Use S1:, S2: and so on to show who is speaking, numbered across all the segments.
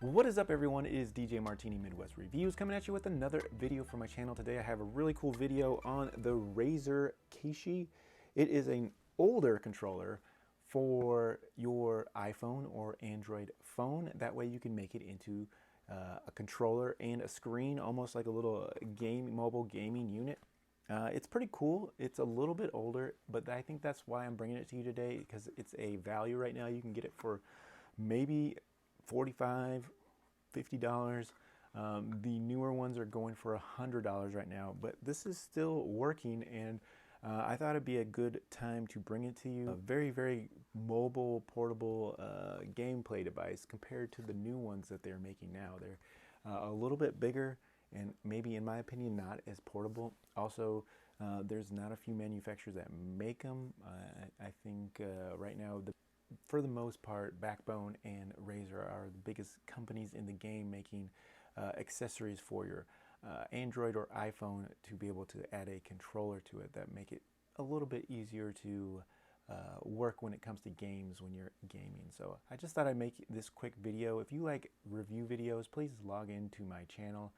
S1: What is up, everyone? It is DJ Martini Midwest Reviews coming at you with another video for my channel. Today I have a really cool video on the Razer Kishi. It is an older controller for your iPhone or Android phone. That way you can make it into a controller and a screen, almost like a little mobile gaming unit. It's pretty cool. It's a little bit older, but I think that's why I'm bringing it to you today, because it's a value right now. You can get it for maybe $45, $50. The newer ones are going for $100 right now, but this is still working, and I thought it'd be a good time to bring it to you. A very, very mobile, portable gameplay device compared to the new ones that they're making now. They're a little bit bigger and maybe, in my opinion, not as portable. Also, there's not a few manufacturers that make them. I think right now, for the most part, Backbone and Razer are the biggest companies in the game making accessories for your Android or iPhone to be able to add a controller to it that make it a little bit easier to work when it comes to games when you're gaming. So I just thought I'd make this quick video. If you like review videos, please log into my channel.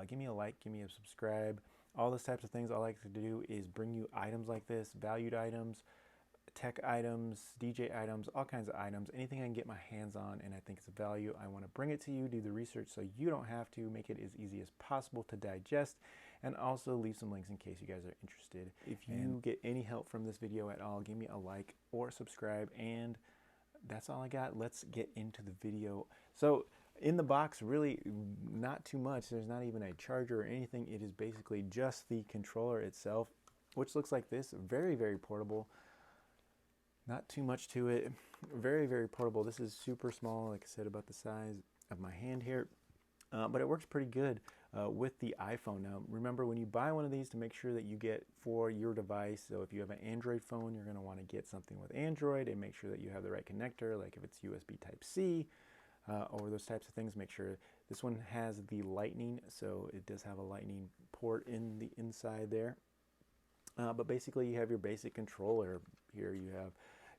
S1: Give me a like, give me a subscribe, all those types of things. All I like to do is bring you items like this, valued items, tech items, DJ items, all kinds of items, anything I can get my hands on and I think it's a value. I want to bring it to you, do the research so you don't have to, make it as easy as possible to digest, and also leave some links in case you guys are interested. If you get any help from this video at all, give me a like or subscribe, and that's all I got. Let's get into the video. So in the box, really not too much. There's not even a charger or anything. It is basically just the controller itself, which looks like this. Very, very portable. Not too much to it. Very, very portable. This is super small, like I said, about the size of my hand here. But it works pretty good with the iPhone. Now, remember, when you buy one of these, to make sure that you get for your device. So if you have an Android phone, you're going to want to get something with Android and make sure that you have the right connector, like if it's USB Type-C or those types of things. Make sure this one has the Lightning, so it does have a Lightning port in the inside there. But basically, you have your basic controller here. You have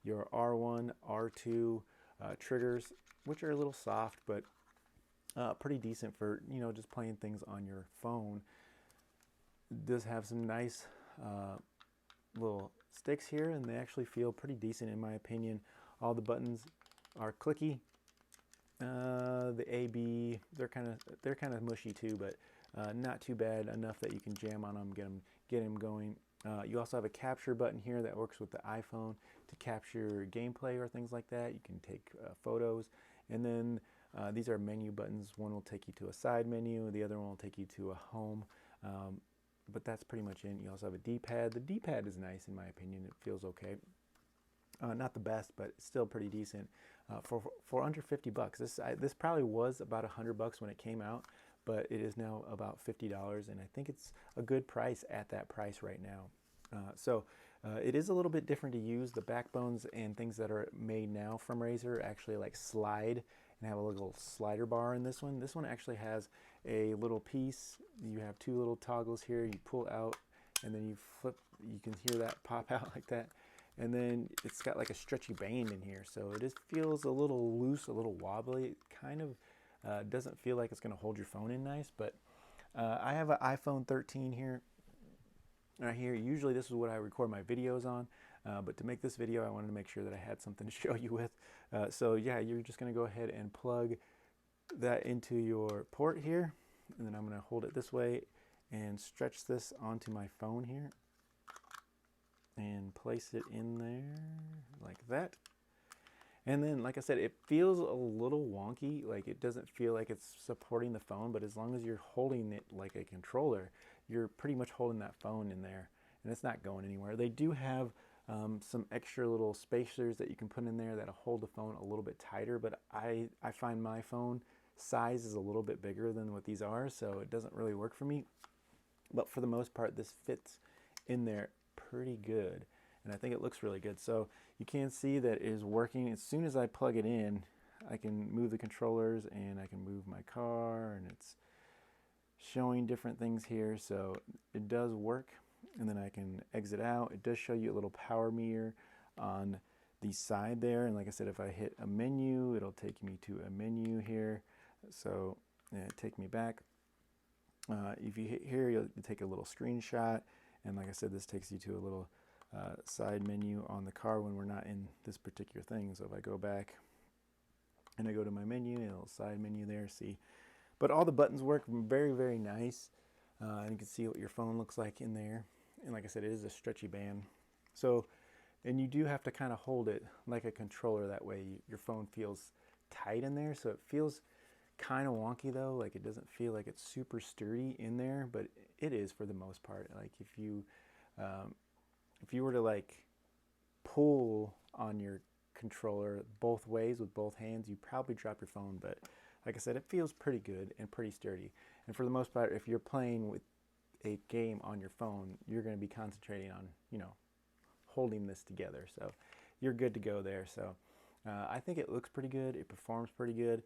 S1: your R1, R2 triggers, which are a little soft, but pretty decent for, you know, just playing things on your phone. It does have some nice little sticks here, and they actually feel pretty decent in my opinion. All the buttons are clicky. The A, B, they're kind of mushy too, but not too bad. Enough that you can jam on them, get them going. You also have a capture button here that works with the iPhone to capture gameplay or things like that. You can take photos, and then these are menu buttons. One will take you to a side menu, the other one will take you to a home, but that's pretty much it. You also have a D-pad. The D-pad is nice in my opinion. It feels okay. Not the best, but still pretty decent for under 50 bucks. This probably was about $100 when it came out, but it is now about $50, and I think it's a good price at that price right now. So it is a little bit different to use. The backbones and things that are made now from Razer actually like slide and have a little slider bar in this one. This one actually has a little piece. You have two little toggles here. You pull out and then you flip. You can hear that pop out like that. And then it's got like a stretchy band in here. So it just feels a little loose, a little wobbly. It kind of doesn't feel like it's going to hold your phone in nice, but I have an iPhone 13 here. Right here, usually this is what I record my videos on, but to make this video, I wanted to make sure that I had something to show you with. So yeah, you're just going to go ahead and plug that into your port here, and then I'm going to hold it this way and stretch this onto my phone here and place it in there like that. And then, like I said, it feels a little wonky, like it doesn't feel like it's supporting the phone, but as long as you're holding it like a controller, you're pretty much holding that phone in there, and it's not going anywhere. They do have some extra little spacers that you can put in there that'll hold the phone a little bit tighter, but I find my phone size is a little bit bigger than what these are, so it doesn't really work for me. But for the most part, this fits in there pretty good, and I think it looks really good. So you can see that it is working. As soon as I plug it in, I can move the controllers and I can move my car, and it's showing different things here. So it does work, and then I can exit out. It does show you a little power meter on the side there, and like I said, if I hit a menu, it'll take me to a menu here. So take me back. If you hit here, you'll take a little screenshot, and like I said, this takes you to a little side menu on the car when we're not in this particular thing. So if I go back and I go to my menu, a little side menu there, see. But all the buttons work very, very nice. And you can see what your phone looks like in there. And like I said, it is a stretchy band. So, and you do have to kind of hold it like a controller. That way your phone feels tight in there. So it feels kind of wonky though. Like it doesn't feel like it's super sturdy in there, but it is for the most part. Like if you were to like pull on your controller both ways with both hands, you probably drop your phone. But like I said, it feels pretty good and pretty sturdy. And for the most part, if you're playing with a game on your phone, you're going to be concentrating on, you know, holding this together. So you're good to go there. So I think it looks pretty good. It performs pretty good.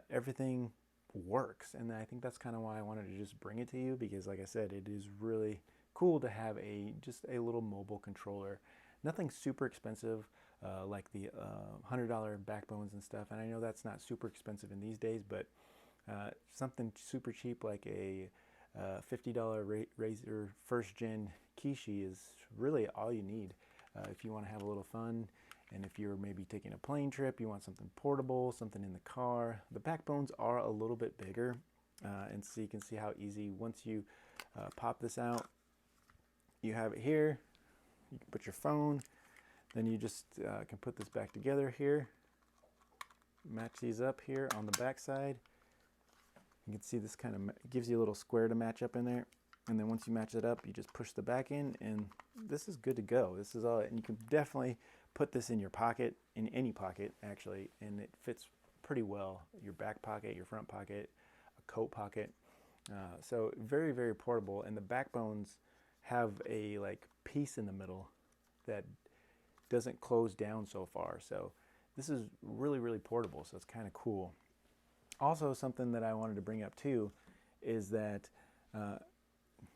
S1: Everything works. And I think that's kind of why I wanted to just bring it to you, because like I said, it is really cool to have just a little mobile controller. Nothing super expensive like the $100 backbones and stuff. And I know that's not super expensive in these days, but something super cheap like a $50 Razer first gen Kishi is really all you need if you want to have a little fun. And if you're maybe taking a plane trip, you want something portable, something in the car. The backbones are a little bit bigger, and so you can see how easy, once you pop this out, you have it here. You can put your phone, then you just can put this back together here, match these up here on the back side. You can see this kind of gives you a little square to match up in there. And then once you match it up, you just push the back in, and this is good to go. This is all, and you can definitely put this in your pocket, in any pocket actually, and it fits pretty well. Your back pocket, your front pocket, a coat pocket. So very, very portable. And the backbones have a like piece in the middle that doesn't close down so far. So this is really, really portable. So it's kind of cool. Also, something that I wanted to bring up too is that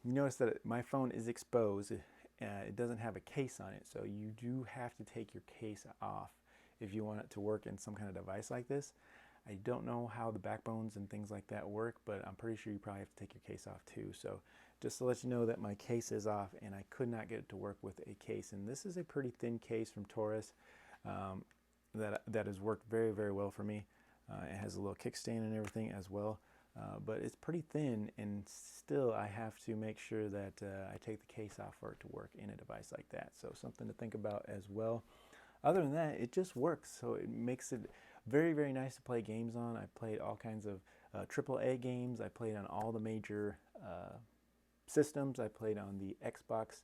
S1: you notice that my phone is exposed. It doesn't have a case on it, so you do have to take your case off if you want it to work in some kind of device like this. I don't know how the backbones and things like that work, but I'm pretty sure you probably have to take your case off too. So just to let you know that my case is off, and I could not get it to work with a case. And this is a pretty thin case from Taurus that has worked very, very well for me. It has a little kickstand and everything as well. But it's pretty thin, and still I have to make sure that I take the case off for it to work in a device like that. So something to think about as well. Other than that, it just works. So it makes it very, very nice to play games on. I played all kinds of AAA games. I played on all the major systems. I played on the Xbox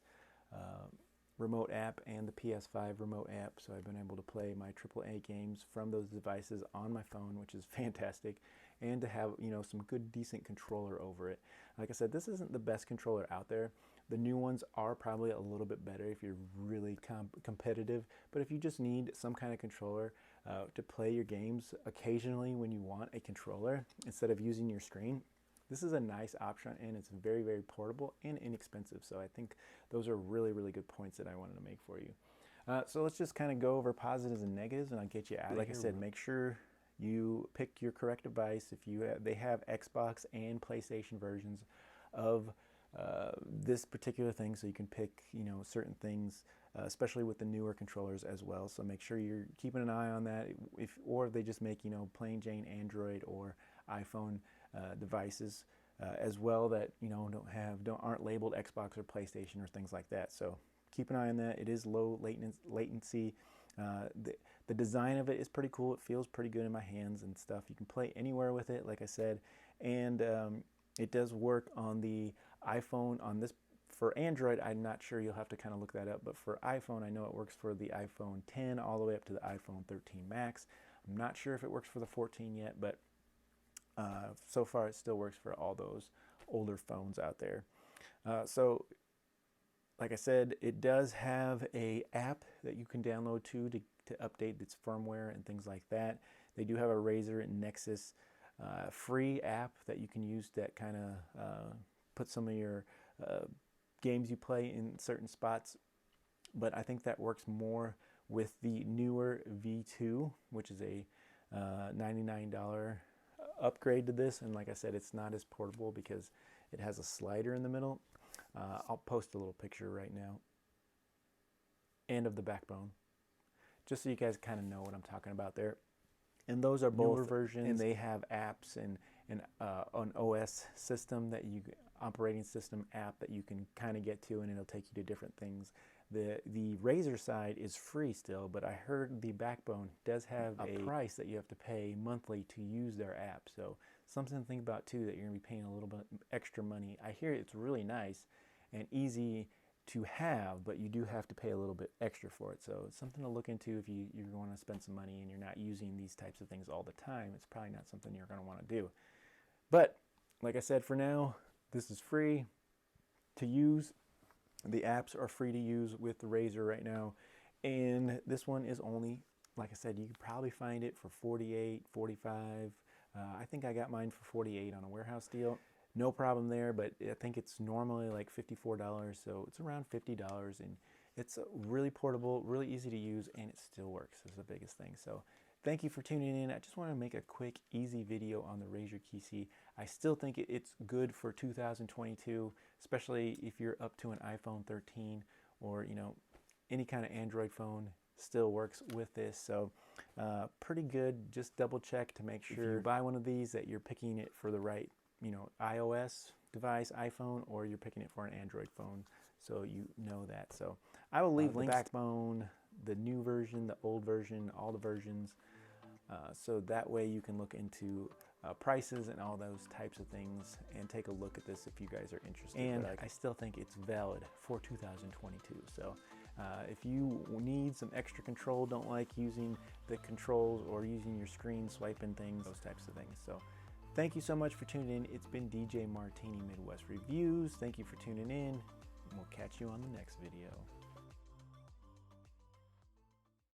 S1: remote app and the PS5 remote app. So I've been able to play my AAA games from those devices on my phone, which is fantastic. And to have, you know, some good, decent controller over it. Like I said, this isn't the best controller out there. The new ones are probably a little bit better if you're really competitive. But if you just need some kind of controller to play your games occasionally when you want a controller instead of using your screen, this is a nice option, and it's very, very portable and inexpensive. So I think those are really, really good points that I wanted to make for you. So let's just kind of go over positives and negatives, and I'll get you out of here. Like I said, make sure you pick your correct device. If they have Xbox and PlayStation versions of this particular thing, so you can pick, you know, certain things, especially with the newer controllers as well. So make sure you're keeping an eye on that. Or if they just make, you know, plain Jane Android or iPhone devices as well that, you know, aren't labeled Xbox or PlayStation or things like that. So keep an eye on that. It is low latency. The design of it is pretty cool. It feels pretty good in my hands and stuff. You can play anywhere with it, like I said, and it does work on the iPhone. On this, for Android, I'm not sure. You'll have to kind of look that up. But for iPhone, I know it works for the iPhone 10 all the way up to the iPhone 13 Max. I'm not sure if it works for the 14 yet, but so far it still works for all those older phones out there. So like I said, it does have a app that you can download to update its firmware and things like that. They do have a Razer Nexus free app that you can use that kind of put some of your games you play in certain spots. But I think that works more with the newer V2, which is a $99 upgrade to this, and like I said, it's not as portable because it has a slider in the middle. I'll post a little picture right now, and of the backbone, just so you guys kind of know what I'm talking about there. And those are both newer versions, and they have apps and an OS system that you, operating system app that you can kind of get to, and it'll take you to different things. The Razer side is free still, but I heard the backbone does have a price that you have to pay monthly to use their app. So something to think about too, that you're gonna be paying a little bit extra money. I hear it's really nice and easy to have, but you do have to pay a little bit extra for it. So it's something to look into if you want to spend some money and you're not using these types of things all the time. It's probably not something you're going to want to do. But like I said, for now, this is free to use. The apps are free to use with the Razer right now. And this one is only, like I said, you could probably find it for 48, 45. I think I got mine for 48 on a warehouse deal. No problem there, but I think it's normally like $54, so it's around $50, and it's really portable, really easy to use, and it still works is the biggest thing. So thank you for tuning in. I just want to make a quick, easy video on the Razer Kishi. I still think it's good for 2022, especially if you're up to an iPhone 13 or, you know, any kind of Android phone still works with this. So pretty good. Just double check to make sure if you buy one of these that you're picking it for the right, you know, iOS device, iPhone, or you're picking it for an Android phone, so you know that. So I will leave links, the backbone, the new version, the old version, all the versions, so that way you can look into prices and all those types of things and take a look at this if you guys are interested. And I still think it's valid for 2022. So if you need some extra control, don't like using the controls or using your screen swiping things, those types of things. So thank you so much for tuning in. It's been DJ Martini Midwest Reviews. Thank you for tuning in, and we'll catch you on the next video.